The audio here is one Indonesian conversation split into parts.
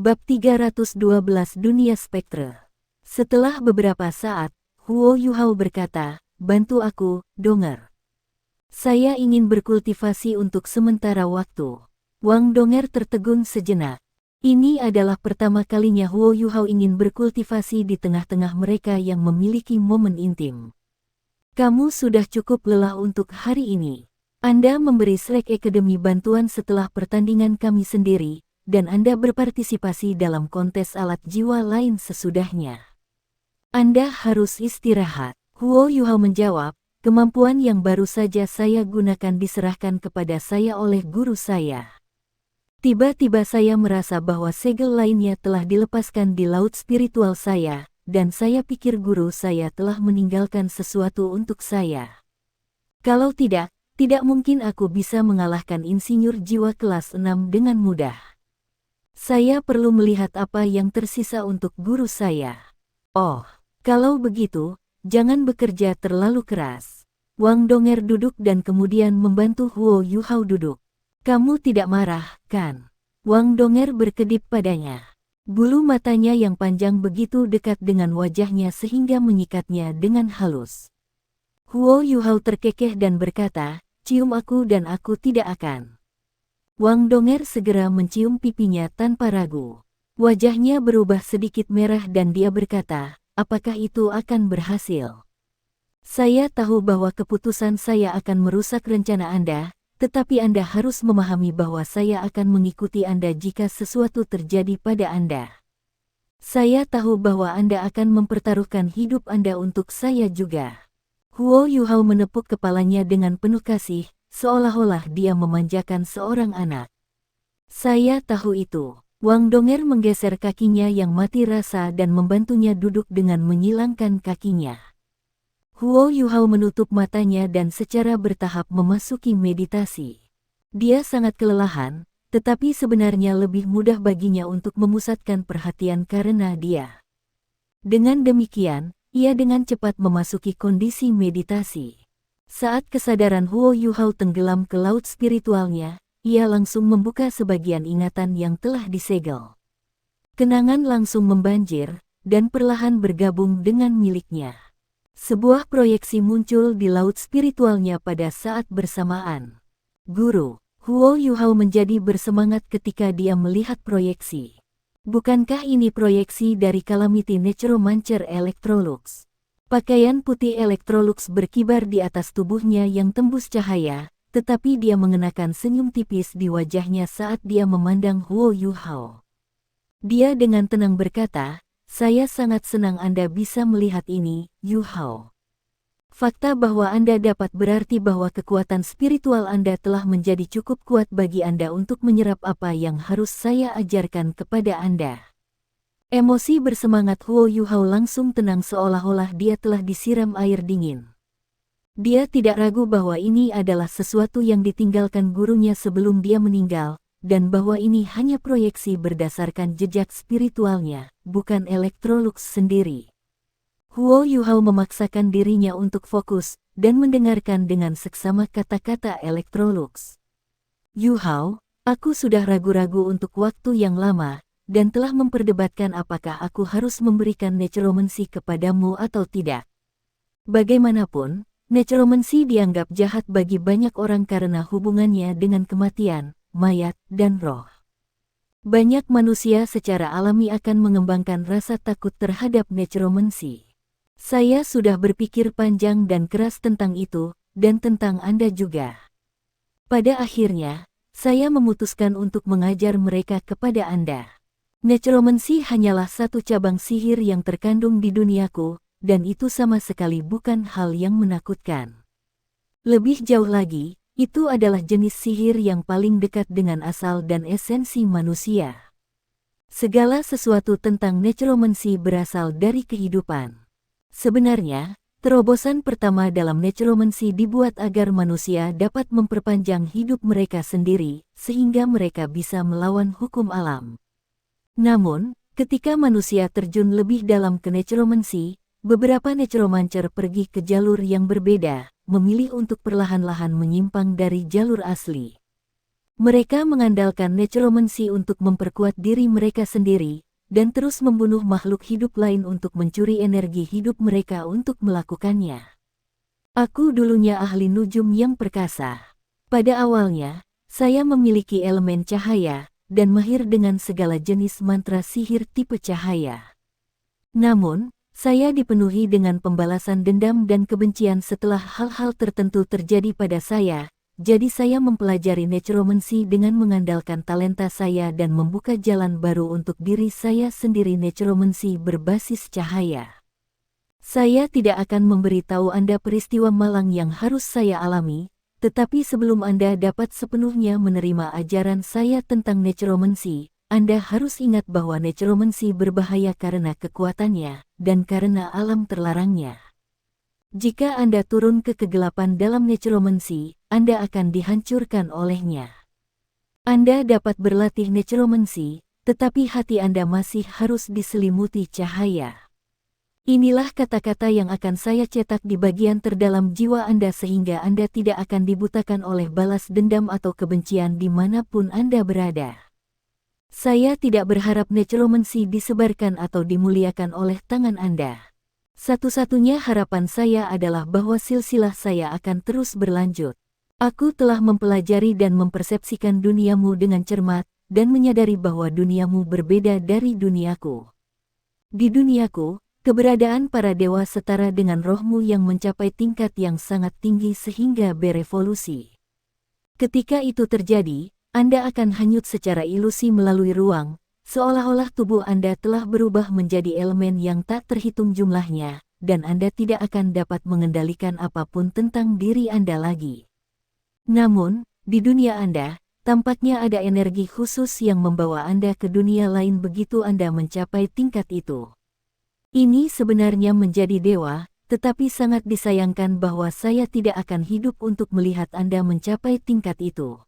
Bab 312 Dunia Spektre. Setelah beberapa saat, Huo Yuhao berkata, "Bantu aku, Donger. Saya ingin berkultivasi untuk sementara waktu." Wang Donger tertegun sejenak. Ini adalah pertama kalinya Huo Yuhao ingin berkultivasi di tengah-tengah mereka yang memiliki momen intim. "Kamu sudah cukup lelah untuk hari ini. Anda memberi Slack Academy bantuan setelah pertandingan kami sendiri, dan Anda berpartisipasi dalam kontes alat jiwa lain sesudahnya. Anda harus istirahat." Huo Yuhao menjawab, "Kemampuan yang baru saja saya gunakan diserahkan kepada saya oleh guru saya. Tiba-tiba saya merasa bahwa segel lainnya telah dilepaskan di laut spiritual saya, dan saya pikir guru saya telah meninggalkan sesuatu untuk saya. Kalau tidak mungkin aku bisa mengalahkan insinyur jiwa kelas 6 dengan mudah. Saya perlu melihat apa yang tersisa untuk guru saya." "Oh, kalau begitu, jangan bekerja terlalu keras." Wang Donger duduk dan kemudian membantu Huo Yuhao duduk. "Kamu tidak marah, kan?" Wang Donger berkedip padanya. Bulu matanya yang panjang begitu dekat dengan wajahnya sehingga menyikatnya dengan halus. Huo Yuhao terkekeh dan berkata, "Cium aku dan aku tidak akan." Wang Donger segera mencium pipinya tanpa ragu. Wajahnya berubah sedikit merah dan dia berkata, "Apakah itu akan berhasil? Saya tahu bahwa keputusan saya akan merusak rencana Anda, tetapi Anda harus memahami bahwa saya akan mengikuti Anda jika sesuatu terjadi pada Anda. Saya tahu bahwa Anda akan mempertaruhkan hidup Anda untuk saya juga." Huo Yuhao menepuk kepalanya dengan penuh kasih, seolah-olah dia memanjakan seorang anak. "Saya tahu itu." Wang Donger menggeser kakinya yang mati rasa dan membantunya duduk dengan menyilangkan kakinya. Huo Yuhao menutup matanya dan secara bertahap memasuki meditasi. Dia sangat kelelahan, tetapi sebenarnya lebih mudah baginya untuk memusatkan perhatian karena dia. Dengan demikian, ia dengan cepat memasuki kondisi meditasi. Saat kesadaran Huo Yuhao tenggelam ke laut spiritualnya, ia langsung membuka sebagian ingatan yang telah disegel. Kenangan langsung membanjir, dan perlahan bergabung dengan miliknya. Sebuah proyeksi muncul di laut spiritualnya pada saat bersamaan. "Guru." Huo Yuhao menjadi bersemangat ketika dia melihat proyeksi. "Bukankah ini proyeksi dari Calamity Necromancer Electrolux?" Pakaian putih Electrolux berkibar di atas tubuhnya yang tembus cahaya, tetapi dia mengenakan senyum tipis di wajahnya saat dia memandang Huo Yuhao. Dia dengan tenang berkata, "Saya sangat senang Anda bisa melihat ini, Yuhao. Fakta bahwa Anda dapat berarti bahwa kekuatan spiritual Anda telah menjadi cukup kuat bagi Anda untuk menyerap apa yang harus saya ajarkan kepada Anda." Emosi bersemangat Huo Yuhao langsung tenang seolah-olah dia telah disiram air dingin. Dia tidak ragu bahwa ini adalah sesuatu yang ditinggalkan gurunya sebelum dia meninggal, dan bahwa ini hanya proyeksi berdasarkan jejak spiritualnya, bukan Electrolux sendiri. Huo Yuhao memaksakan dirinya untuk fokus, dan mendengarkan dengan seksama kata-kata Electrolux. "Yuhao, aku sudah ragu-ragu untuk waktu yang lama, dan telah memperdebatkan apakah aku harus memberikan necromancy kepadamu atau tidak. Bagaimanapun, necromancy dianggap jahat bagi banyak orang karena hubungannya dengan kematian, mayat, dan roh. Banyak manusia secara alami akan mengembangkan rasa takut terhadap necromancy. Saya sudah berpikir panjang dan keras tentang itu, dan tentang Anda juga. Pada akhirnya, saya memutuskan untuk mengajar mereka kepada Anda. Necromancy hanyalah satu cabang sihir yang terkandung di duniaku, dan itu sama sekali bukan hal yang menakutkan. Lebih jauh lagi, itu adalah jenis sihir yang paling dekat dengan asal dan esensi manusia. Segala sesuatu tentang necromancy berasal dari kehidupan. Sebenarnya, terobosan pertama dalam necromancy dibuat agar manusia dapat memperpanjang hidup mereka sendiri, sehingga mereka bisa melawan hukum alam. Namun, ketika manusia terjun lebih dalam ke necromancy, beberapa necromancer pergi ke jalur yang berbeda, memilih untuk perlahan-lahan menyimpang dari jalur asli. Mereka mengandalkan necromancy untuk memperkuat diri mereka sendiri, dan terus membunuh makhluk hidup lain untuk mencuri energi hidup mereka untuk melakukannya. Aku dulunya ahli nujum yang perkasa. Pada awalnya, saya memiliki elemen cahaya, dan mahir dengan segala jenis mantra sihir tipe cahaya. Namun, saya dipenuhi dengan pembalasan dendam dan kebencian setelah hal-hal tertentu terjadi pada saya. Jadi saya mempelajari necromancy dengan mengandalkan talenta saya dan membuka jalan baru untuk diri saya sendiri. Necromancy berbasis cahaya. Saya tidak akan memberitahu Anda peristiwa malang yang harus saya alami, tetapi sebelum Anda dapat sepenuhnya menerima ajaran saya tentang necromancy, Anda harus ingat bahwa necromancy berbahaya karena kekuatannya, dan karena alam terlarangnya. Jika Anda turun ke kegelapan dalam necromancy, Anda akan dihancurkan olehnya. Anda dapat berlatih necromancy, tetapi hati Anda masih harus diselimuti cahaya. Inilah kata-kata yang akan saya cetak di bagian terdalam jiwa Anda sehingga Anda tidak akan dibutakan oleh balas dendam atau kebencian dimanapun Anda berada. Saya tidak berharap necromancy disebarkan atau dimuliakan oleh tangan Anda. Satu-satunya harapan saya adalah bahwa silsilah saya akan terus berlanjut. Aku telah mempelajari dan mempersepsikan duniamu dengan cermat, dan menyadari bahwa duniamu berbeda dari duniaku. Di duniaku, keberadaan para dewa setara dengan rohmu yang mencapai tingkat yang sangat tinggi sehingga berevolusi. Ketika itu terjadi, Anda akan hanyut secara ilusi melalui ruang, seolah-olah tubuh Anda telah berubah menjadi elemen yang tak terhitung jumlahnya, dan Anda tidak akan dapat mengendalikan apapun tentang diri Anda lagi. Namun, di dunia Anda, tampaknya ada energi khusus yang membawa Anda ke dunia lain begitu Anda mencapai tingkat itu. Ini sebenarnya menjadi dewa, tetapi sangat disayangkan bahwa saya tidak akan hidup untuk melihat Anda mencapai tingkat itu.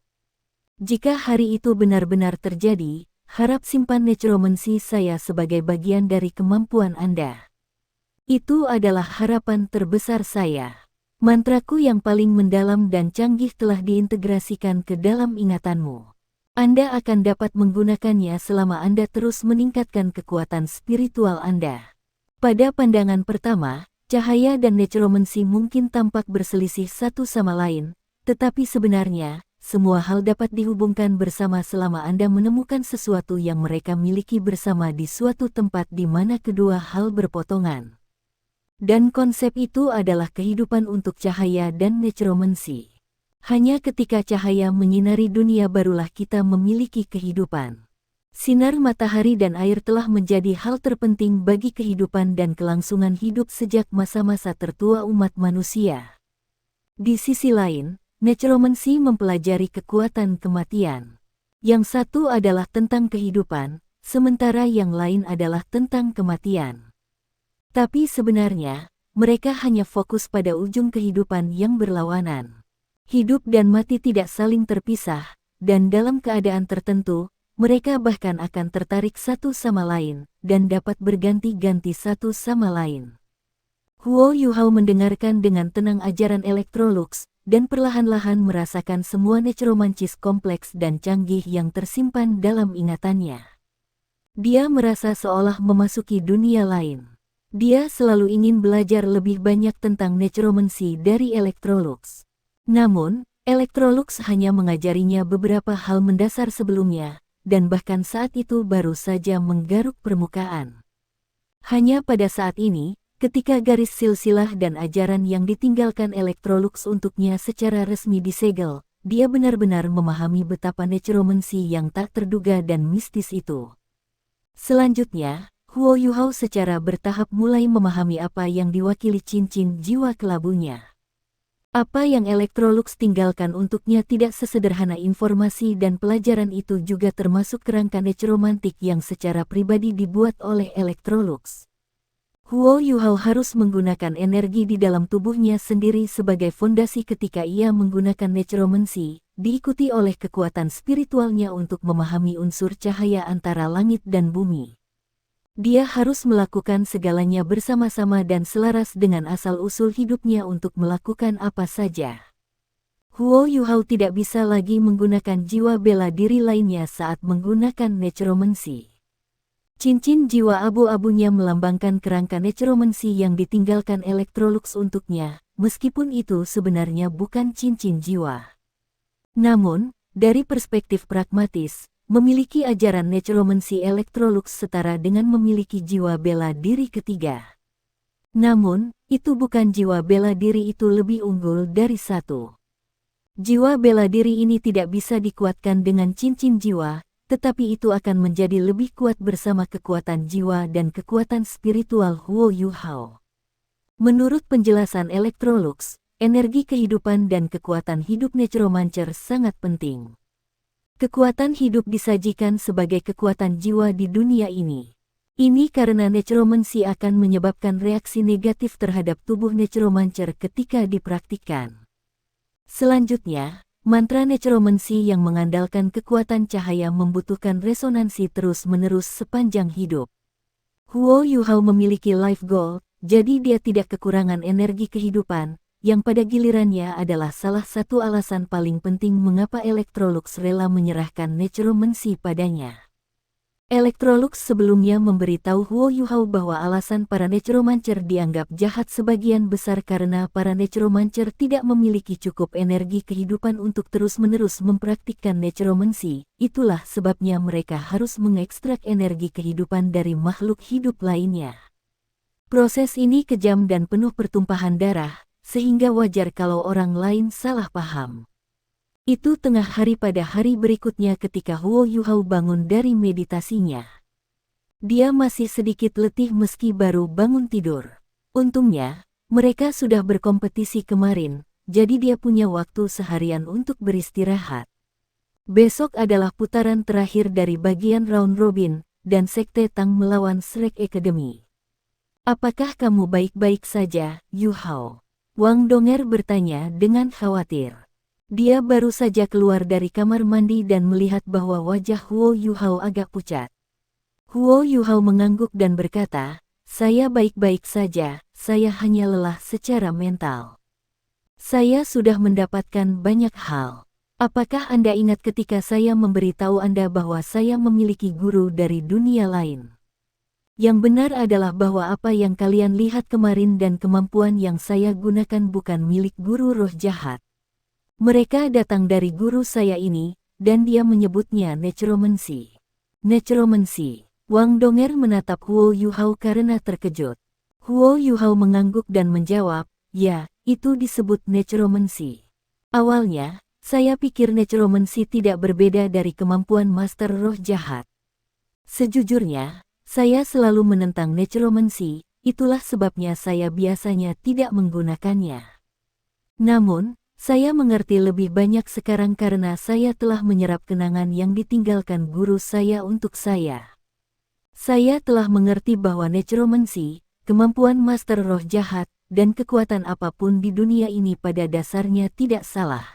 Jika hari itu benar-benar terjadi, harap simpan necromancy saya sebagai bagian dari kemampuan Anda. Itu adalah harapan terbesar saya. Mantraku yang paling mendalam dan canggih telah diintegrasikan ke dalam ingatanmu. Anda akan dapat menggunakannya selama Anda terus meningkatkan kekuatan spiritual Anda. Pada pandangan pertama, cahaya dan necromancy mungkin tampak berselisih satu sama lain, tetapi sebenarnya, semua hal dapat dihubungkan bersama selama Anda menemukan sesuatu yang mereka miliki bersama di suatu tempat di mana kedua hal berpotongan. Dan konsep itu adalah kehidupan untuk cahaya dan necromancy. Hanya ketika cahaya menyinari dunia barulah kita memiliki kehidupan. Sinar matahari dan air telah menjadi hal terpenting bagi kehidupan dan kelangsungan hidup sejak masa-masa tertua umat manusia. Di sisi lain, necromancy mempelajari kekuatan kematian. Yang satu adalah tentang kehidupan, sementara yang lain adalah tentang kematian. Tapi sebenarnya, mereka hanya fokus pada ujung kehidupan yang berlawanan. Hidup dan mati tidak saling terpisah, dan dalam keadaan tertentu, mereka bahkan akan tertarik satu sama lain, dan dapat berganti-ganti satu sama lain. Huo Yuhao mendengarkan dengan tenang ajaran Electrolux, dan perlahan-lahan merasakan semua necromancis kompleks dan canggih yang tersimpan dalam ingatannya. Dia merasa seolah memasuki dunia lain. Dia selalu ingin belajar lebih banyak tentang necromancy dari Electrolux. Namun, Electrolux hanya mengajarinya beberapa hal mendasar sebelumnya, dan bahkan saat itu baru saja menggaruk permukaan. Hanya pada saat ini, ketika garis silsilah dan ajaran yang ditinggalkan Electrolux untuknya secara resmi disegel, dia benar-benar memahami betapa necromancy yang tak terduga dan mistis itu. Selanjutnya, Huo Yuhao secara bertahap mulai memahami apa yang diwakili cincin jiwa kelabunya. Apa yang Electrolux tinggalkan untuknya tidak sesederhana informasi dan pelajaran itu juga termasuk kerangka necromantik yang secara pribadi dibuat oleh Electrolux. Huo Yuhao harus menggunakan energi di dalam tubuhnya sendiri sebagai fondasi ketika ia menggunakan necromancy, diikuti oleh kekuatan spiritualnya untuk memahami unsur cahaya antara langit dan bumi. Dia harus melakukan segalanya bersama-sama dan selaras dengan asal-usul hidupnya untuk melakukan apa saja. Huo Yuhao tidak bisa lagi menggunakan jiwa bela diri lainnya saat menggunakan necromancy. Cincin jiwa abu-abunya melambangkan kerangka necromancy yang ditinggalkan Electrolux untuknya, meskipun itu sebenarnya bukan cincin jiwa. Namun, dari perspektif pragmatis, memiliki ajaran necromancy Electrolux setara dengan memiliki jiwa bela diri ketiga. Namun, itu bukan jiwa bela diri itu lebih unggul dari satu. Jiwa bela diri ini tidak bisa dikuatkan dengan cincin jiwa, tetapi itu akan menjadi lebih kuat bersama kekuatan jiwa dan kekuatan spiritual Huo Yuhao. Menurut penjelasan Electrolux, energi kehidupan dan kekuatan hidup necromancer sangat penting. Kekuatan hidup disajikan sebagai kekuatan jiwa di dunia ini. Ini karena necromancy akan menyebabkan reaksi negatif terhadap tubuh necromancer ketika dipraktikkan. Selanjutnya, mantra necromancy yang mengandalkan kekuatan cahaya membutuhkan resonansi terus-menerus sepanjang hidup. Huo Yuhao memiliki life goal, jadi dia tidak kekurangan energi kehidupan, yang pada gilirannya adalah salah satu alasan paling penting mengapa Electrolux rela menyerahkan necromancy padanya. Electrolux sebelumnya memberitahu Huo Yuhao bahwa alasan para necromancer dianggap jahat sebagian besar karena para necromancer tidak memiliki cukup energi kehidupan untuk terus-menerus mempraktikkan necromancy. Itulah sebabnya mereka harus mengekstrak energi kehidupan dari makhluk hidup lainnya. Proses ini kejam dan penuh pertumpahan darah, sehingga wajar kalau orang lain salah paham. Itu tengah hari pada hari berikutnya ketika Huo Yuhao bangun dari meditasinya. Dia masih sedikit letih meski baru bangun tidur. Untungnya, mereka sudah berkompetisi kemarin, jadi dia punya waktu seharian untuk beristirahat. Besok adalah putaran terakhir dari bagian round robin, dan Sekte Tang melawan Shrek Academy. Apakah kamu baik-baik saja, Yuhao? Wang Donger bertanya dengan khawatir. Dia baru saja keluar dari kamar mandi dan melihat bahwa wajah Huo Yuhao agak pucat. Huo Yuhao mengangguk dan berkata, "Saya baik-baik saja, saya hanya lelah secara mental. Saya sudah mendapatkan banyak hal. Apakah Anda ingat ketika saya memberitahu Anda bahwa saya memiliki guru dari dunia lain? Yang benar adalah bahwa apa yang kalian lihat kemarin dan kemampuan yang saya gunakan bukan milik guru roh jahat. Mereka datang dari guru saya ini, dan dia menyebutnya necromancy." Necromancy. Wang Donger menatap Huo Yuhao karena terkejut. Huo Yuhao mengangguk dan menjawab, "Ya, itu disebut necromancy. Awalnya, saya pikir necromancy tidak berbeda dari kemampuan master roh jahat. Sejujurnya, saya selalu menentang necromancy, itulah sebabnya saya biasanya tidak menggunakannya. Namun, saya mengerti lebih banyak sekarang karena saya telah menyerap kenangan yang ditinggalkan guru saya untuk saya. Saya telah mengerti bahwa necromancy, kemampuan master roh jahat, dan kekuatan apapun di dunia ini pada dasarnya tidak salah.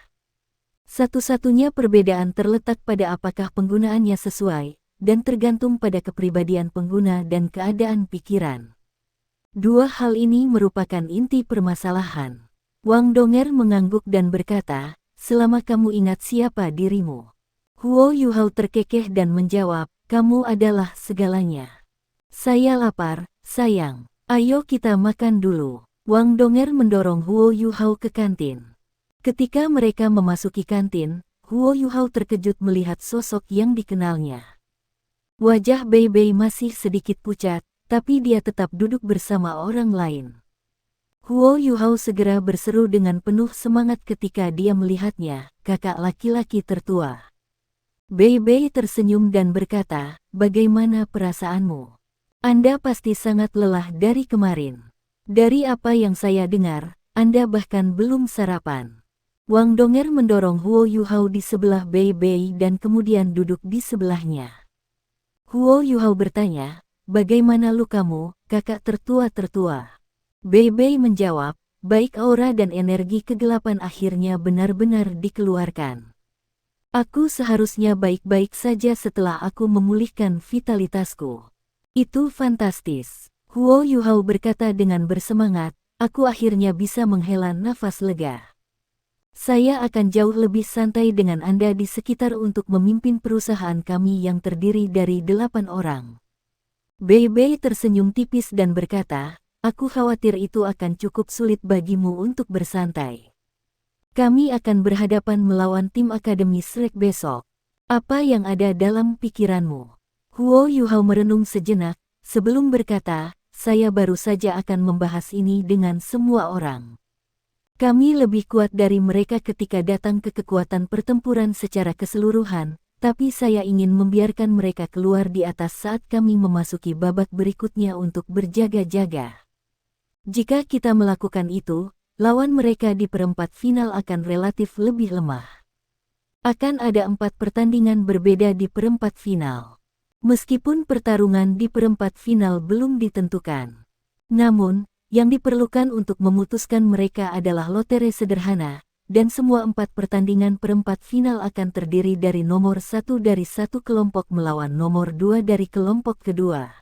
Satu-satunya perbedaan terletak pada apakah penggunaannya sesuai, dan tergantung pada kepribadian pengguna dan keadaan pikiran. Dua hal ini merupakan inti permasalahan." Wang Donger mengangguk dan berkata, "Selama kamu ingat siapa dirimu." Huo Yuhao terkekeh dan menjawab, "Kamu adalah segalanya. Saya lapar, sayang. Ayo kita makan dulu." Wang Donger mendorong Huo Yuhao ke kantin. Ketika mereka memasuki kantin, Huo Yuhao terkejut melihat sosok yang dikenalnya. Wajah Bei Bei masih sedikit pucat, tapi dia tetap duduk bersama orang lain. Huo Yuhao segera berseru dengan penuh semangat ketika dia melihatnya, "Kakak laki-laki tertua." Bei Bei tersenyum dan berkata, "Bagaimana perasaanmu? Anda pasti sangat lelah dari kemarin. Dari apa yang saya dengar, Anda bahkan belum sarapan." Wang Donger mendorong Huo Yuhao di sebelah Bei Bei dan kemudian duduk di sebelahnya. Huo Yuhao bertanya, "Bagaimana lukamu, kakak tertua-tertua?" Bei Bei menjawab, "Baik, aura dan energi kegelapan akhirnya benar-benar dikeluarkan. Aku seharusnya baik-baik saja setelah aku memulihkan vitalitasku." "Itu fantastis," Huo Yuhao berkata dengan bersemangat, "aku akhirnya bisa menghela nafas lega." Saya akan jauh lebih santai dengan Anda di sekitar untuk memimpin perusahaan kami yang terdiri dari 8 orang. Bei Bei tersenyum tipis dan berkata, aku khawatir itu akan cukup sulit bagimu untuk bersantai. Kami akan berhadapan melawan tim Akademi Shrek besok. Apa yang ada dalam pikiranmu? Huo Yuhao merenung sejenak, sebelum berkata, saya baru saja akan membahas ini dengan semua orang. Kami lebih kuat dari mereka ketika datang ke kekuatan pertempuran secara keseluruhan, tapi saya ingin membiarkan mereka keluar di atas saat kami memasuki babak berikutnya untuk berjaga-jaga. Jika kita melakukan itu, lawan mereka di perempat final akan relatif lebih lemah. Akan ada 4 pertandingan berbeda di perempat final. Meskipun pertarungan di perempat final belum ditentukan. Namun, yang diperlukan untuk memutuskan mereka adalah lotre sederhana, dan semua 4 pertandingan perempat final akan terdiri dari nomor 1 dari satu kelompok melawan nomor 2 dari kelompok kedua.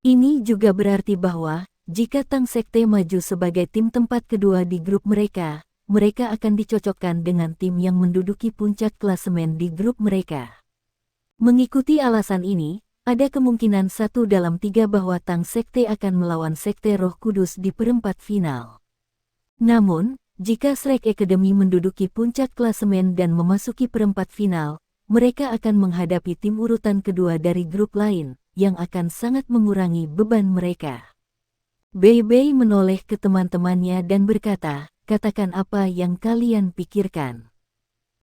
Ini juga berarti bahwa, jika Tang Sekte maju sebagai tim tempat kedua di grup mereka, mereka akan dicocokkan dengan tim yang menduduki puncak klasemen di grup mereka. Mengikuti alasan ini, ada kemungkinan 1 dalam 3 bahwa Tang Sekte akan melawan Sekte Roh Kudus di perempat final. Namun, jika Shrek Academy menduduki puncak klasemen dan memasuki perempat final, mereka akan menghadapi tim urutan kedua dari grup lain, yang akan sangat mengurangi beban mereka. Bei Bei menoleh ke teman-temannya dan berkata, katakan apa yang kalian pikirkan.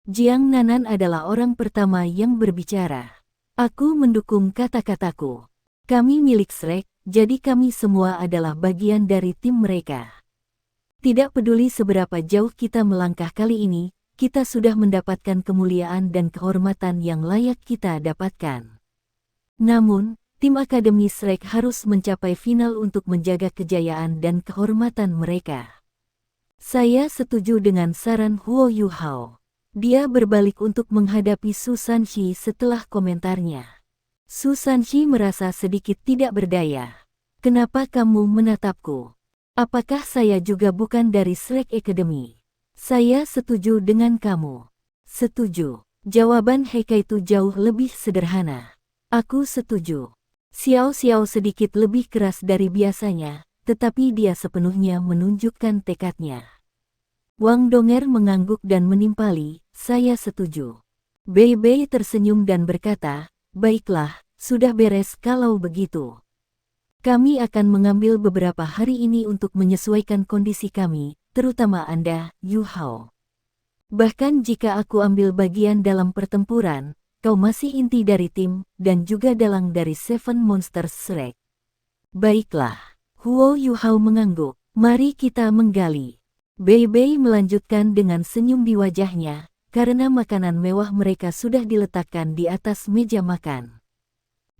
Jiang Nanan adalah orang pertama yang berbicara. Aku mendukung kata-kataku. Kami milik Shrek, jadi kami semua adalah bagian dari tim mereka. Tidak peduli seberapa jauh kita melangkah kali ini, kita sudah mendapatkan kemuliaan dan kehormatan yang layak kita dapatkan. Namun, tim Akademi Shrek harus mencapai final untuk menjaga kejayaan dan kehormatan mereka. Saya setuju dengan saran Huo Yuhao. Dia berbalik untuk menghadapi Su Sanxi setelah komentarnya. Su Sanxi merasa sedikit tidak berdaya. Kenapa kamu menatapku? Apakah saya juga bukan dari Shrek Academy? Saya setuju dengan kamu. Setuju. Jawaban Hekaitu jauh lebih sederhana. Aku setuju. Xiao Xiao sedikit lebih keras dari biasanya, tetapi dia sepenuhnya menunjukkan tekadnya. Wang Donger mengangguk dan menimpali, saya setuju. Bei Bei tersenyum dan berkata, baiklah, sudah beres kalau begitu. Kami akan mengambil beberapa hari ini untuk menyesuaikan kondisi kami, terutama Anda, Yu Hao. Bahkan jika aku ambil bagian dalam pertempuran, kau masih inti dari tim, dan juga dalang dari Seven Monsters Shrek. Baiklah, Huo Yuhao mengangguk, mari kita menggali. Bei Bei melanjutkan dengan senyum di wajahnya, karena makanan mewah mereka sudah diletakkan di atas meja makan.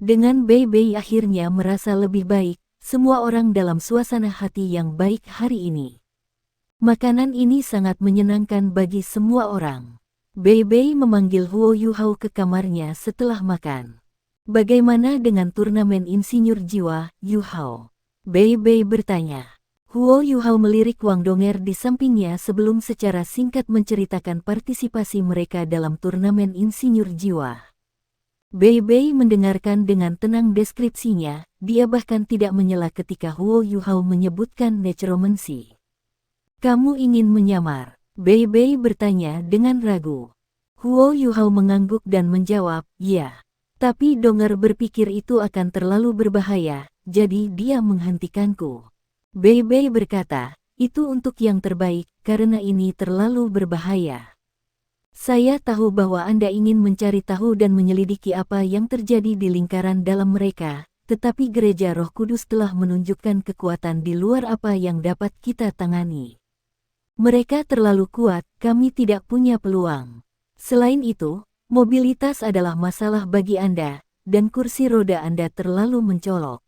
Dengan Bei Bei akhirnya merasa lebih baik, semua orang dalam suasana hati yang baik hari ini. Makanan ini sangat menyenangkan bagi semua orang. Bei Bei memanggil Huo Yuhao ke kamarnya setelah makan. Bagaimana dengan turnamen insinyur jiwa, Yuhao? Bei Bei bertanya. Huo Yuhao melirik Wang Donger di sampingnya sebelum secara singkat menceritakan partisipasi mereka dalam turnamen insinyur jiwa. Bei Bei mendengarkan dengan tenang deskripsinya, dia bahkan tidak menyela ketika Huo Yuhao menyebutkan necromancy. Kamu ingin menyamar? Bei Bei bertanya dengan ragu. Huo Yuhao mengangguk dan menjawab, ya. Tapi Donger berpikir itu akan terlalu berbahaya, jadi dia menghentikanku. Bei Bei berkata, itu untuk yang terbaik, karena ini terlalu berbahaya. Saya tahu bahwa Anda ingin mencari tahu dan menyelidiki apa yang terjadi di lingkaran dalam mereka, tetapi Gereja Roh Kudus telah menunjukkan kekuatan di luar apa yang dapat kita tangani. Mereka terlalu kuat, kami tidak punya peluang. Selain itu, mobilitas adalah masalah bagi Anda, dan kursi roda Anda terlalu mencolok.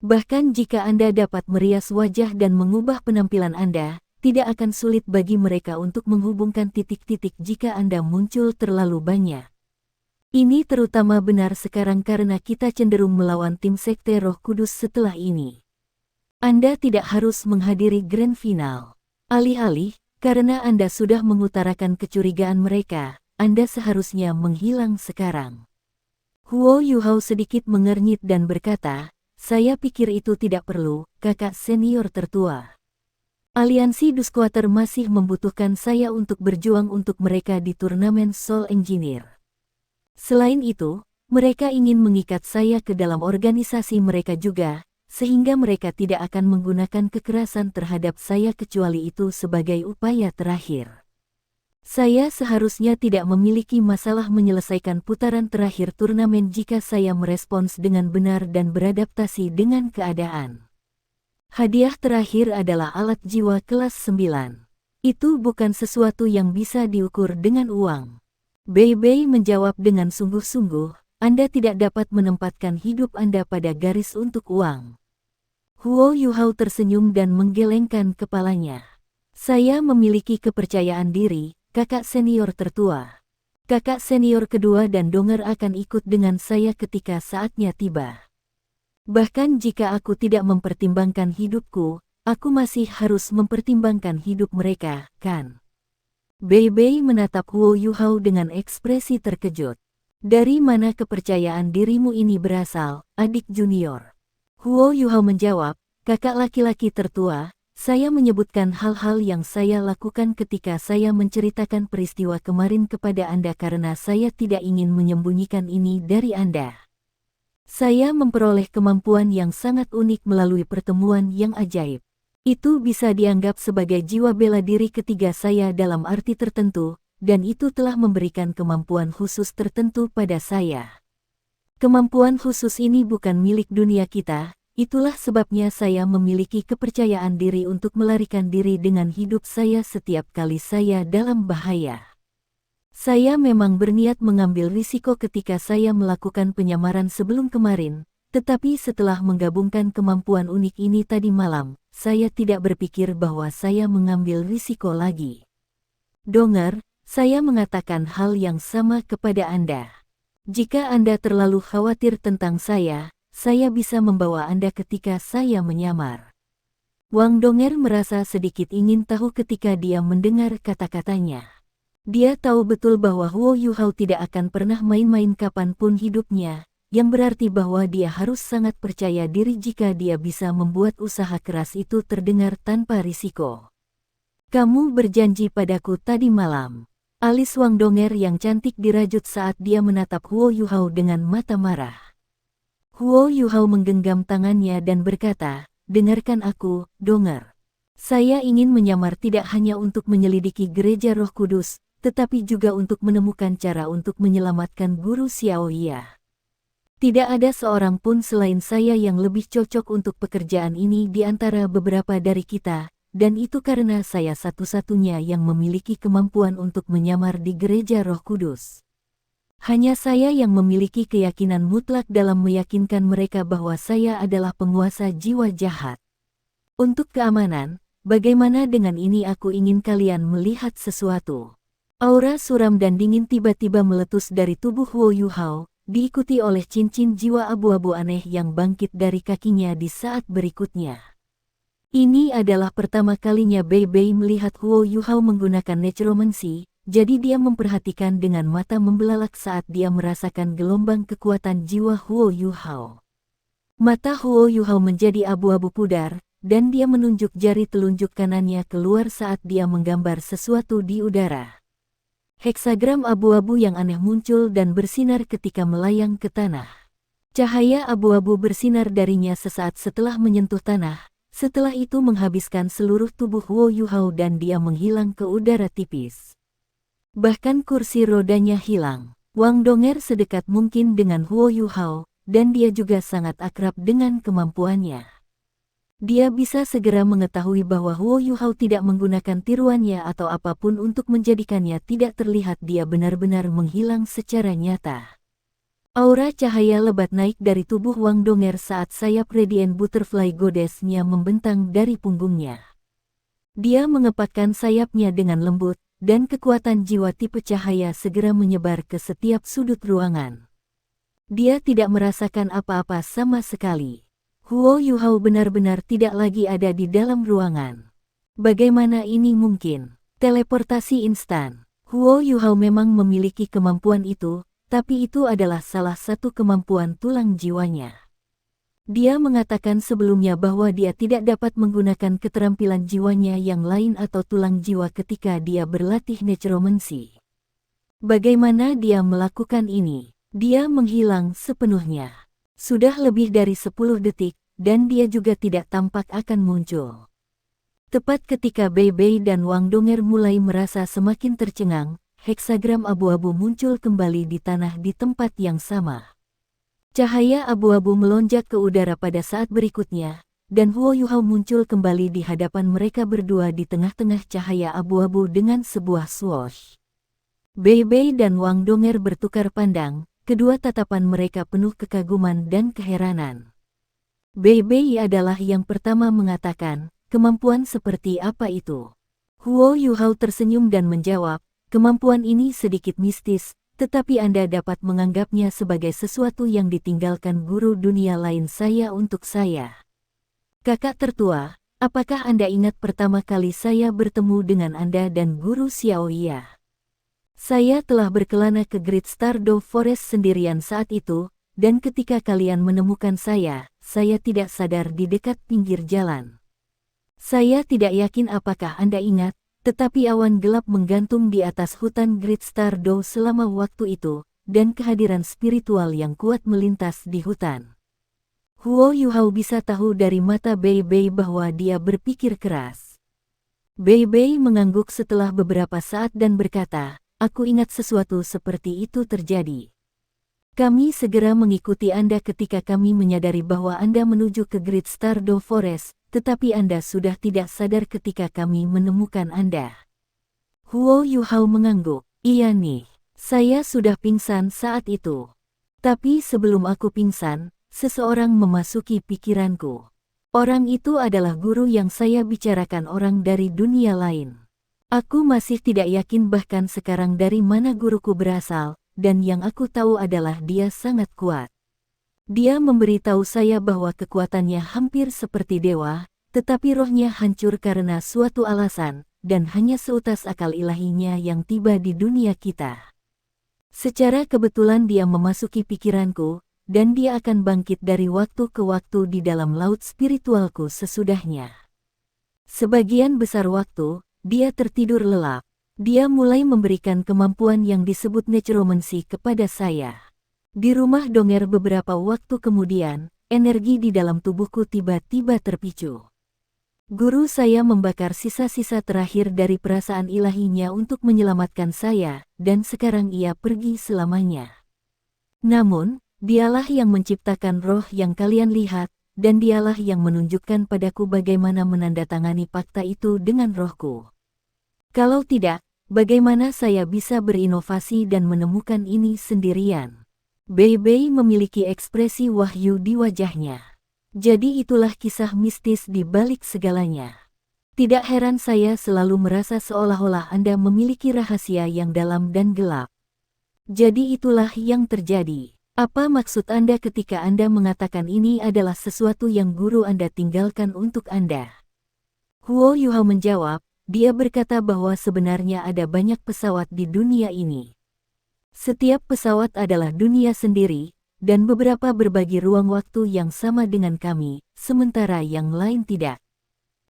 Bahkan jika Anda dapat merias wajah dan mengubah penampilan Anda, tidak akan sulit bagi mereka untuk menghubungkan titik-titik jika Anda muncul terlalu banyak. Ini terutama benar sekarang karena kita cenderung melawan tim Sekte Roh Kudus setelah ini. Anda tidak harus menghadiri grand final. Alih-alih, Karena Anda sudah mengutarakan kecurigaan mereka, Anda seharusnya menghilang sekarang. Huo Yuhao sedikit mengernyit dan berkata, saya pikir itu tidak perlu, kakak senior tertua. Aliansi Dusquater masih membutuhkan saya untuk berjuang untuk mereka di turnamen Soul Engineer. Selain itu, mereka ingin mengikat saya ke dalam organisasi mereka juga, sehingga mereka tidak akan menggunakan kekerasan terhadap saya kecuali itu sebagai upaya terakhir. Saya seharusnya tidak memiliki masalah menyelesaikan putaran terakhir turnamen jika saya merespons dengan benar dan beradaptasi dengan keadaan. Hadiah terakhir adalah alat jiwa kelas 9. Itu bukan sesuatu yang bisa diukur dengan uang. Bei Bei menjawab dengan sungguh-sungguh, Anda tidak dapat menempatkan hidup Anda pada garis untuk uang. Huo Yuhao tersenyum dan menggelengkan kepalanya. Saya memiliki kepercayaan diri, kakak senior tertua. Kakak senior kedua dan Donger akan ikut dengan saya ketika saatnya tiba. Bahkan jika aku tidak mempertimbangkan hidupku, aku masih harus mempertimbangkan hidup mereka, kan? Bei Bei menatap Huo Yuhao dengan ekspresi terkejut. Dari mana kepercayaan dirimu ini berasal, adik junior? Huo Yuhao menjawab, kakak laki-laki tertua, saya menyebutkan hal-hal yang saya lakukan ketika saya menceritakan peristiwa kemarin kepada Anda karena saya tidak ingin menyembunyikan ini dari Anda. Saya memperoleh kemampuan yang sangat unik melalui pertemuan yang ajaib. Itu bisa dianggap sebagai jiwa bela diri ketiga saya dalam arti tertentu, dan itu telah memberikan kemampuan khusus tertentu pada saya. Kemampuan khusus ini bukan milik dunia kita, itulah sebabnya saya memiliki kepercayaan diri untuk melarikan diri dengan hidup saya setiap kali saya dalam bahaya. Saya memang berniat mengambil risiko ketika saya melakukan penyamaran sebelum kemarin, tetapi setelah menggabungkan kemampuan unik ini tadi malam, saya tidak berpikir bahwa saya mengambil risiko lagi. Donger, saya mengatakan hal yang sama kepada Anda. Jika Anda terlalu khawatir tentang saya bisa membawa Anda ketika saya menyamar. Wang Donger merasa sedikit ingin tahu ketika dia mendengar kata-katanya. Dia tahu betul bahwa Huo Yuhao tidak akan pernah main-main kapanpun hidupnya, yang berarti bahwa dia harus sangat percaya diri jika dia bisa membuat usaha keras itu terdengar tanpa risiko. Kamu berjanji padaku tadi malam. Alis Wang Donger yang cantik dirajut saat dia menatap Huo Yuhao dengan mata marah. Huo Yuhao menggenggam tangannya dan berkata, dengarkan aku, Donger. Saya ingin menyamar tidak hanya untuk menyelidiki gereja Roh Kudus, tetapi juga untuk menemukan cara untuk menyelamatkan Guru Xiaoya. Tidak ada seorang pun selain saya yang lebih cocok untuk pekerjaan ini di antara beberapa dari kita, dan itu karena saya satu-satunya yang memiliki kemampuan untuk menyamar di gereja Roh Kudus. Hanya saya yang memiliki keyakinan mutlak dalam meyakinkan mereka bahwa saya adalah penguasa jiwa jahat. Untuk keamanan, bagaimana dengan ini aku ingin kalian melihat sesuatu. Aura suram dan dingin tiba-tiba meletus dari tubuh Huo Yuhao, diikuti oleh cincin jiwa abu-abu aneh yang bangkit dari kakinya di saat berikutnya. Ini adalah pertama kalinya Bei Bei melihat Huo Yuhao menggunakan necromancy, jadi dia memperhatikan dengan mata membelalak saat dia merasakan gelombang kekuatan jiwa Huo Yuhao. Mata Huo Yuhao menjadi abu-abu pudar, dan dia menunjuk jari telunjuk kanannya keluar saat dia menggambar sesuatu di udara. Heksagram abu-abu yang aneh muncul dan bersinar ketika melayang ke tanah. Cahaya abu-abu bersinar darinya sesaat setelah menyentuh tanah, setelah itu menghabiskan seluruh tubuh Huo Yuhao dan dia menghilang ke udara tipis. Bahkan kursi rodanya hilang. Wang Donger sedekat mungkin dengan Huo Yuhao, dan dia juga sangat akrab dengan kemampuannya. Dia bisa segera mengetahui bahwa Huo Yuhao tidak menggunakan tiruannya atau apapun untuk menjadikannya tidak terlihat. Dia benar-benar menghilang secara nyata. Aura cahaya lebat naik dari tubuh Wang Donger saat sayap Radiant Butterfly Goddess-nya membentang dari punggungnya. Dia mengepakkan sayapnya dengan lembut, dan kekuatan jiwa tipe cahaya segera menyebar ke setiap sudut ruangan. Dia tidak merasakan apa-apa sama sekali. Huo Yuhao benar-benar tidak lagi ada di dalam ruangan. Bagaimana ini mungkin? Teleportasi instan. Huo Yuhao memang memiliki kemampuan itu, tapi itu adalah salah satu kemampuan tulang jiwanya. Dia mengatakan sebelumnya bahwa dia tidak dapat menggunakan keterampilan jiwanya yang lain atau tulang jiwa ketika dia berlatih necromancy. Bagaimana dia melakukan ini? Dia menghilang sepenuhnya. Sudah lebih dari 10 detik, dan dia juga tidak tampak akan muncul. Tepat ketika Bei Bei dan Wang Donger mulai merasa semakin tercengang, heksagram abu-abu muncul kembali di tanah di tempat yang sama. Cahaya abu-abu melonjak ke udara pada saat berikutnya, dan Huo Yuhao muncul kembali di hadapan mereka berdua di tengah-tengah cahaya abu-abu dengan sebuah swoosh. Bei Bei dan Wang Donger bertukar pandang, kedua tatapan mereka penuh kekaguman dan keheranan. Bei Bei adalah yang pertama mengatakan, kemampuan seperti apa itu? Huo Yuhao tersenyum dan menjawab, kemampuan ini sedikit mistis, tetapi Anda dapat menganggapnya sebagai sesuatu yang ditinggalkan guru dunia lain saya untuk saya. Kakak tertua, apakah Anda ingat pertama kali saya bertemu dengan Anda dan guru Xiaoya? Saya telah berkelana ke Great Stardew Forest sendirian saat itu, dan ketika kalian menemukan saya tidak sadar di dekat pinggir jalan. Saya tidak yakin apakah Anda ingat, tetapi awan gelap menggantung di atas hutan Great Stardew selama waktu itu, dan kehadiran spiritual yang kuat melintas di hutan. Huo Yuhao bisa tahu dari mata Bei Bei bahwa dia berpikir keras. Bei Bei mengangguk setelah beberapa saat dan berkata, aku ingat sesuatu seperti itu terjadi. Kami segera mengikuti Anda ketika kami menyadari bahwa Anda menuju ke Great Stardew Forest, tetapi Anda sudah tidak sadar ketika kami menemukan Anda. Huo Yuhao mengangguk, iya nih, saya sudah pingsan saat itu. Tapi sebelum aku pingsan, seseorang memasuki pikiranku. Orang itu adalah guru yang saya bicarakan orang dari dunia lain. Aku masih tidak yakin bahkan sekarang dari mana guruku berasal, dan yang aku tahu adalah dia sangat kuat. Dia memberitahu saya bahwa kekuatannya hampir seperti dewa, tetapi rohnya hancur karena suatu alasan, dan hanya seutas akal ilahinya yang tiba di dunia kita. Secara kebetulan dia memasuki pikiranku, dan dia akan bangkit dari waktu ke waktu di dalam laut spiritualku sesudahnya. Sebagian besar waktu, dia tertidur lelap. Dia mulai memberikan kemampuan yang disebut necromancy kepada saya. Di rumah Donger beberapa waktu kemudian, energi di dalam tubuhku tiba-tiba terpicu. Guru saya membakar sisa-sisa terakhir dari perasaan ilahinya untuk menyelamatkan saya, dan sekarang ia pergi selamanya. Namun, dialah yang menciptakan roh yang kalian lihat, dan dialah yang menunjukkan padaku bagaimana menandatangani fakta itu dengan rohku. Kalau tidak, bagaimana saya bisa berinovasi dan menemukan ini sendirian? Bei Bei memiliki ekspresi wahyu di wajahnya. Jadi itulah kisah mistis di balik segalanya. Tidak heran saya selalu merasa seolah-olah Anda memiliki rahasia yang dalam dan gelap. Jadi itulah yang terjadi. Apa maksud Anda ketika Anda mengatakan ini adalah sesuatu yang guru Anda tinggalkan untuk Anda? Huo Yuhao menjawab, dia berkata bahwa sebenarnya ada banyak pesawat di dunia ini. Setiap pesawat adalah dunia sendiri, dan beberapa berbagi ruang waktu yang sama dengan kami, sementara yang lain tidak.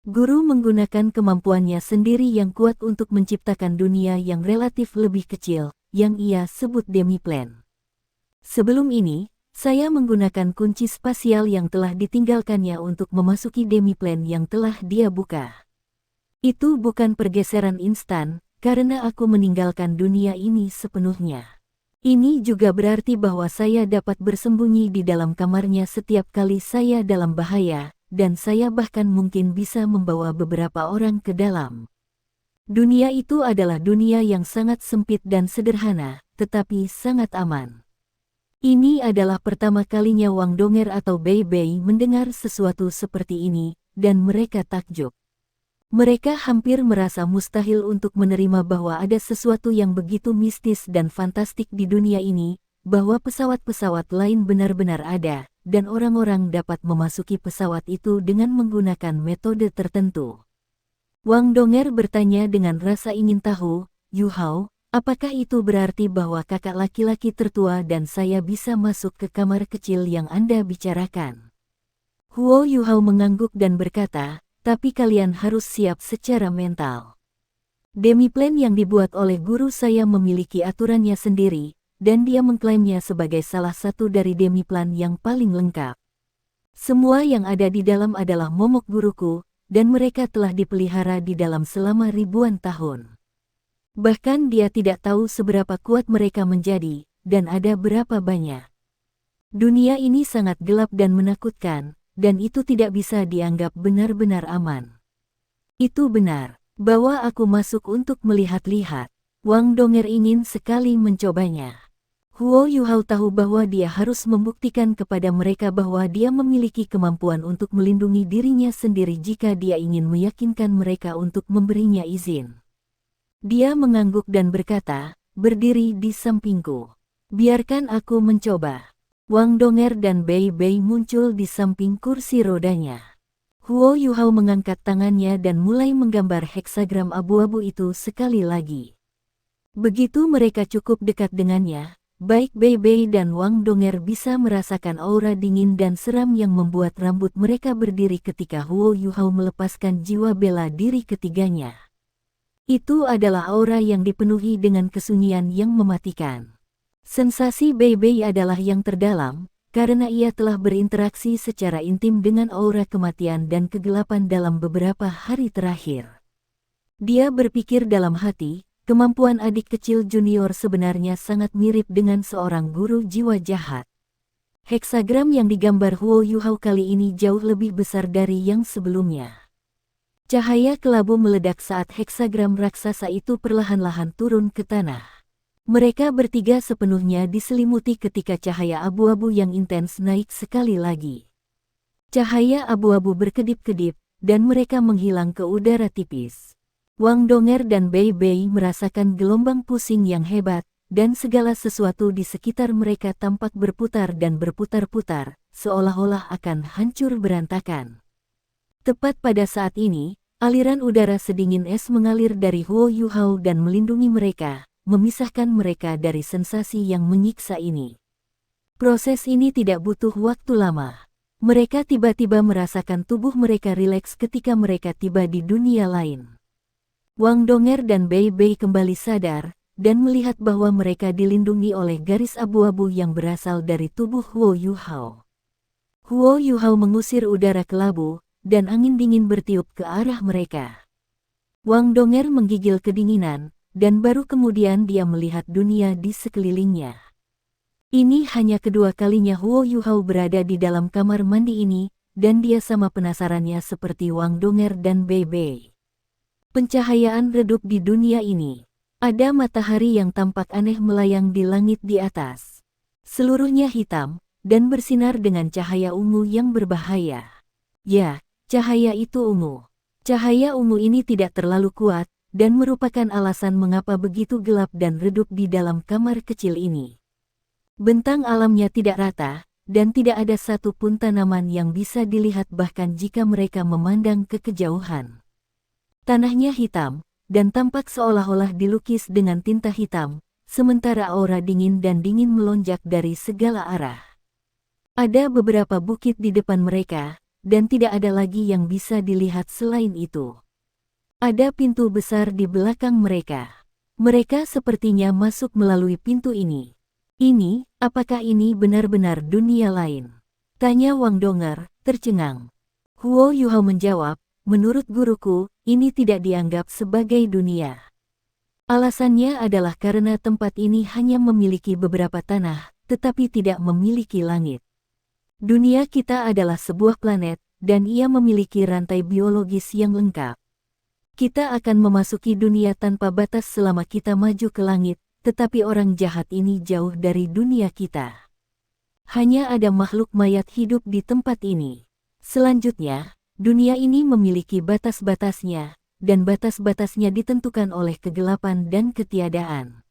Guru menggunakan kemampuannya sendiri yang kuat untuk menciptakan dunia yang relatif lebih kecil, yang ia sebut demiplan. Sebelum ini, saya menggunakan kunci spasial yang telah ditinggalkannya untuk memasuki demiplan yang telah dia buka. Itu bukan pergeseran instan, karena aku meninggalkan dunia ini sepenuhnya. Ini juga berarti bahwa saya dapat bersembunyi di dalam kamarnya setiap kali saya dalam bahaya, dan saya bahkan mungkin bisa membawa beberapa orang ke dalam. Dunia itu adalah dunia yang sangat sempit dan sederhana, tetapi sangat aman. Ini adalah pertama kalinya Wang Donger atau Bei Bei mendengar sesuatu seperti ini, dan mereka takjub. Mereka hampir merasa mustahil untuk menerima bahwa ada sesuatu yang begitu mistis dan fantastik di dunia ini, bahwa pesawat-pesawat lain benar-benar ada, dan orang-orang dapat memasuki pesawat itu dengan menggunakan metode tertentu. Wang Donger bertanya dengan rasa ingin tahu, Yu Hao, apakah itu berarti bahwa kakak laki-laki tertua dan saya bisa masuk ke kamar kecil yang Anda bicarakan? Huo Yu Hao mengangguk dan berkata, tapi kalian harus siap secara mental. Demiplan yang dibuat oleh guru saya memiliki aturannya sendiri, dan dia mengklaimnya sebagai salah satu dari demiplan yang paling lengkap. Semua yang ada di dalam adalah momok guruku, dan mereka telah dipelihara di dalam selama ribuan tahun. Bahkan dia tidak tahu seberapa kuat mereka menjadi, dan ada berapa banyak. Dunia ini sangat gelap dan menakutkan, dan itu tidak bisa dianggap benar-benar aman. Itu benar. Bawa aku masuk untuk melihat-lihat. Wang Donger ingin sekali mencobanya. Huo Yu Hao tahu bahwa dia harus membuktikan kepada mereka bahwa dia memiliki kemampuan untuk melindungi dirinya sendiri jika dia ingin meyakinkan mereka untuk memberinya izin. Dia mengangguk dan berkata, berdiri di sampingku. Biarkan aku mencoba. Wang Donger dan Bei Bei muncul di samping kursi rodanya. Huo Yu Hao mengangkat tangannya dan mulai menggambar heksagram abu-abu itu sekali lagi. Begitu mereka cukup dekat dengannya, baik Bei Bei dan Wang Donger bisa merasakan aura dingin dan seram yang membuat rambut mereka berdiri ketika Huo Yu Hao melepaskan jiwa bela diri ketiganya. Itu adalah aura yang dipenuhi dengan kesunyian yang mematikan. Sensasi Bei Bei adalah yang terdalam, karena ia telah berinteraksi secara intim dengan aura kematian dan kegelapan dalam beberapa hari terakhir. Dia berpikir dalam hati, kemampuan adik kecil junior sebenarnya sangat mirip dengan seorang guru jiwa jahat. Heksagram yang digambar Huo Yu Hao kali ini jauh lebih besar dari yang sebelumnya. Cahaya kelabu meledak saat heksagram raksasa itu perlahan-lahan turun ke tanah. Mereka bertiga sepenuhnya diselimuti ketika cahaya abu-abu yang intens naik sekali lagi. Cahaya abu-abu berkedip-kedip, dan mereka menghilang ke udara tipis. Wang Donger dan Bei Bei merasakan gelombang pusing yang hebat, dan segala sesuatu di sekitar mereka tampak berputar dan berputar-putar, seolah-olah akan hancur berantakan. Tepat pada saat ini, aliran udara sedingin es mengalir dari Huo Yu Hao dan melindungi mereka, memisahkan mereka dari sensasi yang menyiksa ini. Proses ini tidak butuh waktu lama. Mereka tiba-tiba merasakan tubuh mereka rileks ketika mereka tiba di dunia lain. Wang Donger dan Bei Bei kembali sadar, dan melihat bahwa mereka dilindungi oleh garis abu-abu yang berasal dari tubuh Huo Yu Hao. Huo Yu Hao mengusir udara kelabu, dan angin dingin bertiup ke arah mereka. Wang Donger menggigil kedinginan, dan baru kemudian dia melihat dunia di sekelilingnya. Ini hanya kedua kalinya Huo Yu Hao berada di dalam kamar mandi ini, dan dia sama penasarannya seperti Wang Donger dan Bei Bei. Pencahayaan redup di dunia ini. Ada matahari yang tampak aneh melayang di langit di atas. Seluruhnya hitam, dan bersinar dengan cahaya ungu yang berbahaya. Ya, cahaya itu ungu. Cahaya ungu ini tidak terlalu kuat, dan merupakan alasan mengapa begitu gelap dan redup di dalam kamar kecil ini. Bentang alamnya tidak rata, dan tidak ada satu pun tanaman yang bisa dilihat bahkan jika mereka memandang ke kejauhan. Tanahnya hitam, dan tampak seolah-olah dilukis dengan tinta hitam, sementara aura dingin dan dingin melonjak dari segala arah. Ada beberapa bukit di depan mereka, dan tidak ada lagi yang bisa dilihat selain itu. Ada pintu besar di belakang mereka. Mereka sepertinya masuk melalui pintu ini. Ini, apakah ini benar-benar dunia lain? Tanya Wang Donger, tercengang. Huo Yu Hao menjawab, menurut guruku, ini tidak dianggap sebagai dunia. Alasannya adalah karena tempat ini hanya memiliki beberapa tanah, tetapi tidak memiliki langit. Dunia kita adalah sebuah planet, dan ia memiliki rantai biologis yang lengkap. Kita akan memasuki dunia tanpa batas selama kita maju ke langit, tetapi orang jahat ini jauh dari dunia kita. Hanya ada makhluk mayat hidup di tempat ini. Selanjutnya, dunia ini memiliki batas-batasnya, dan batas-batasnya ditentukan oleh kegelapan dan ketiadaan.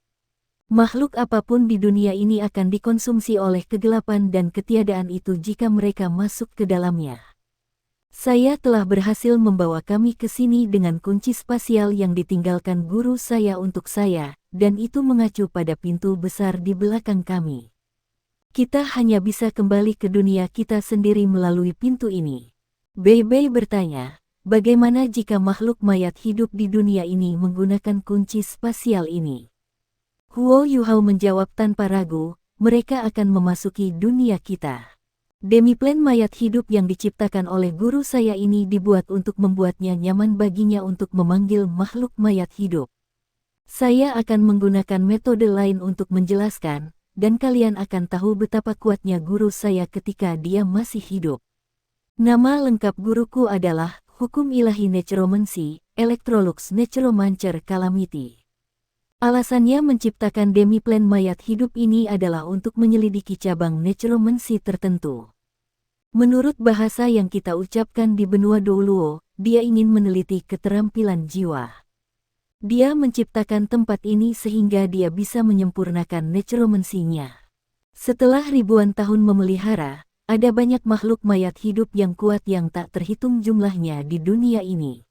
Makhluk apapun di dunia ini akan dikonsumsi oleh kegelapan dan ketiadaan itu jika mereka masuk ke dalamnya. Saya telah berhasil membawa kami ke sini dengan kunci spasial yang ditinggalkan guru saya untuk saya, dan itu mengacu pada pintu besar di belakang kami. Kita hanya bisa kembali ke dunia kita sendiri melalui pintu ini. Bei Bei bertanya, bagaimana jika makhluk mayat hidup di dunia ini menggunakan kunci spasial ini? Huo Yuhao menjawab tanpa ragu, mereka akan memasuki dunia kita. Demiplan mayat hidup yang diciptakan oleh guru saya ini dibuat untuk membuatnya nyaman baginya untuk memanggil makhluk mayat hidup. Saya akan menggunakan metode lain untuk menjelaskan, dan kalian akan tahu betapa kuatnya guru saya ketika dia masih hidup. Nama lengkap guruku adalah Hukum Ilahi Necromancy, Electrolux Necromancer Calamity. Alasannya menciptakan demiplan mayat hidup ini adalah untuk menyelidiki cabang necromancy tertentu. Menurut bahasa yang kita ucapkan di benua Douluo, dia ingin meneliti keterampilan jiwa. Dia menciptakan tempat ini sehingga dia bisa menyempurnakan necromancy-nya. Setelah ribuan tahun memelihara, ada banyak makhluk mayat hidup yang kuat yang tak terhitung jumlahnya di dunia ini.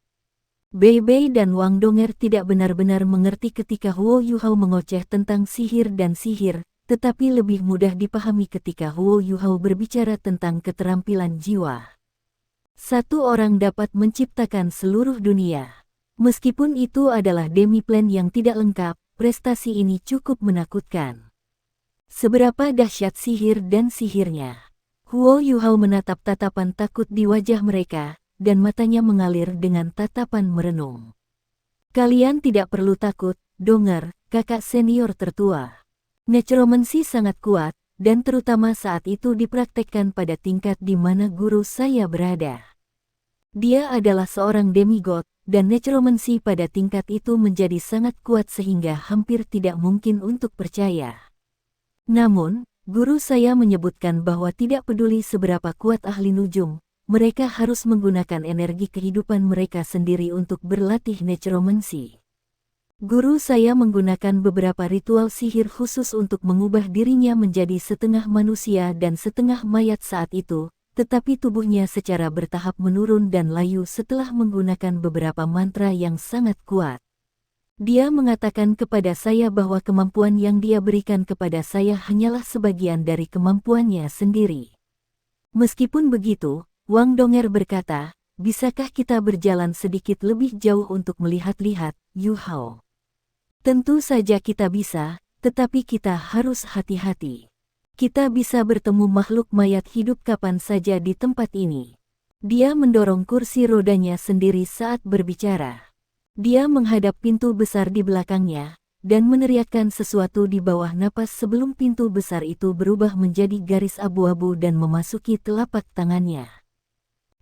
Bei Bei dan Wang Donger tidak benar-benar mengerti ketika Huo Yuhao mengoceh tentang sihir dan sihir, tetapi lebih mudah dipahami ketika Huo Yuhao berbicara tentang keterampilan jiwa. Satu orang dapat menciptakan seluruh dunia. Meskipun itu adalah demiplan yang tidak lengkap, prestasi ini cukup menakutkan. Seberapa dahsyat sihir dan sihirnya? Huo Yuhao menatap tatapan takut di wajah mereka, dan matanya mengalir dengan tatapan merenung. Kalian tidak perlu takut, Donger, kakak senior tertua. Necromancy sangat kuat, dan terutama saat itu dipraktekkan pada tingkat di mana guru saya berada. Dia adalah seorang demigod, dan necromancy pada tingkat itu menjadi sangat kuat sehingga hampir tidak mungkin untuk percaya. Namun, guru saya menyebutkan bahwa tidak peduli seberapa kuat ahli nujum, mereka harus menggunakan energi kehidupan mereka sendiri untuk berlatih necromancy. Guru saya menggunakan beberapa ritual sihir khusus untuk mengubah dirinya menjadi setengah manusia dan setengah mayat saat itu, tetapi tubuhnya secara bertahap menurun dan layu setelah menggunakan beberapa mantra yang sangat kuat. Dia mengatakan kepada saya bahwa kemampuan yang dia berikan kepada saya hanyalah sebagian dari kemampuannya sendiri. Meskipun begitu, Wang Donger berkata, bisakah kita berjalan sedikit lebih jauh untuk melihat-lihat, Yuhao? Tentu saja kita bisa, tetapi kita harus hati-hati. Kita bisa bertemu makhluk mayat hidup kapan saja di tempat ini. Dia mendorong kursi rodanya sendiri saat berbicara. Dia menghadap pintu besar di belakangnya, dan meneriakkan sesuatu di bawah napas sebelum pintu besar itu berubah menjadi garis abu-abu dan memasuki telapak tangannya.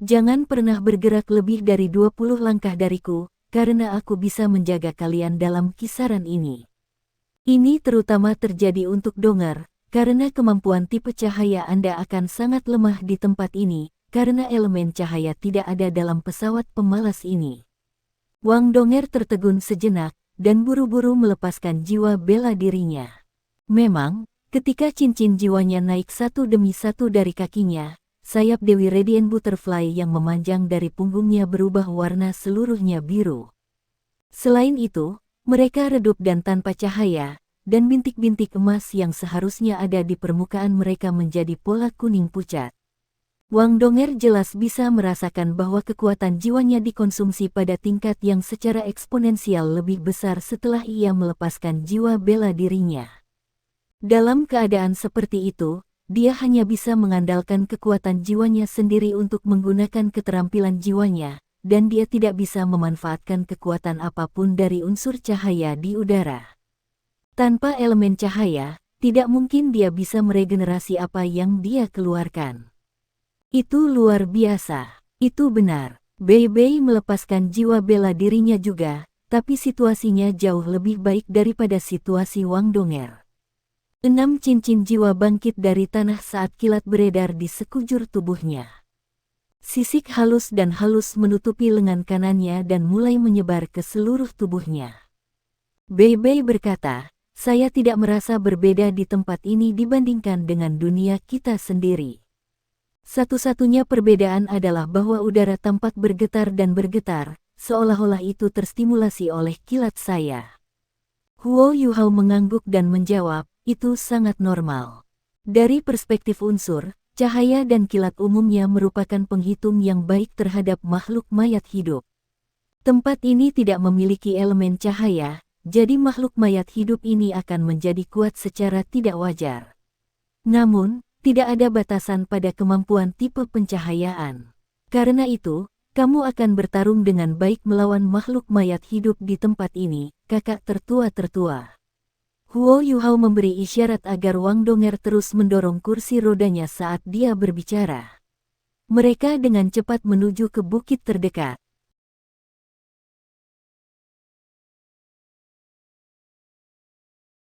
Jangan pernah bergerak lebih dari 20 langkah dariku, karena aku bisa menjaga kalian dalam kisaran ini. Ini terutama terjadi untuk Donger, karena kemampuan tipe cahaya Anda akan sangat lemah di tempat ini, karena elemen cahaya tidak ada dalam pesawat pemalas ini. Wang Donger tertegun sejenak, dan buru-buru melepaskan jiwa bela dirinya. Memang, ketika cincin jiwanya naik satu demi satu dari kakinya, sayap Dewi Radiant Butterfly yang memanjang dari punggungnya berubah warna seluruhnya biru. Selain itu, mereka redup dan tanpa cahaya, dan bintik-bintik emas yang seharusnya ada di permukaan mereka menjadi pola kuning pucat. Wang Donger jelas bisa merasakan bahwa kekuatan jiwanya dikonsumsi pada tingkat yang secara eksponensial lebih besar setelah ia melepaskan jiwa bela dirinya. Dalam keadaan seperti itu, dia hanya bisa mengandalkan kekuatan jiwanya sendiri untuk menggunakan keterampilan jiwanya, dan dia tidak bisa memanfaatkan kekuatan apapun dari unsur cahaya di udara. Tanpa elemen cahaya, tidak mungkin dia bisa meregenerasi apa yang dia keluarkan. Itu luar biasa, itu benar. Bei Bei melepaskan jiwa bela dirinya juga, tapi situasinya jauh lebih baik daripada situasi Wang Donger. 6 cincin jiwa bangkit dari tanah saat kilat beredar di sekujur tubuhnya. Sisik halus dan halus menutupi lengan kanannya dan mulai menyebar ke seluruh tubuhnya. Bei Bei berkata, saya tidak merasa berbeda di tempat ini dibandingkan dengan dunia kita sendiri. Satu-satunya perbedaan adalah bahwa udara tampak bergetar dan bergetar, seolah-olah itu terstimulasi oleh kilat saya. Huo Yuhao mengangguk dan menjawab, itu sangat normal. Dari perspektif unsur, cahaya dan kilat umumnya merupakan penghitung yang baik terhadap makhluk mayat hidup. Tempat ini tidak memiliki elemen cahaya, jadi makhluk mayat hidup ini akan menjadi kuat secara tidak wajar. Namun, tidak ada batasan pada kemampuan tipe pencahayaan. Karena itu, kamu akan bertarung dengan baik melawan makhluk mayat hidup di tempat ini, kakak tertua-tertua. Huo Yuhao memberi isyarat agar Wang Donger terus mendorong kursi rodanya saat dia berbicara. Mereka dengan cepat menuju ke bukit terdekat.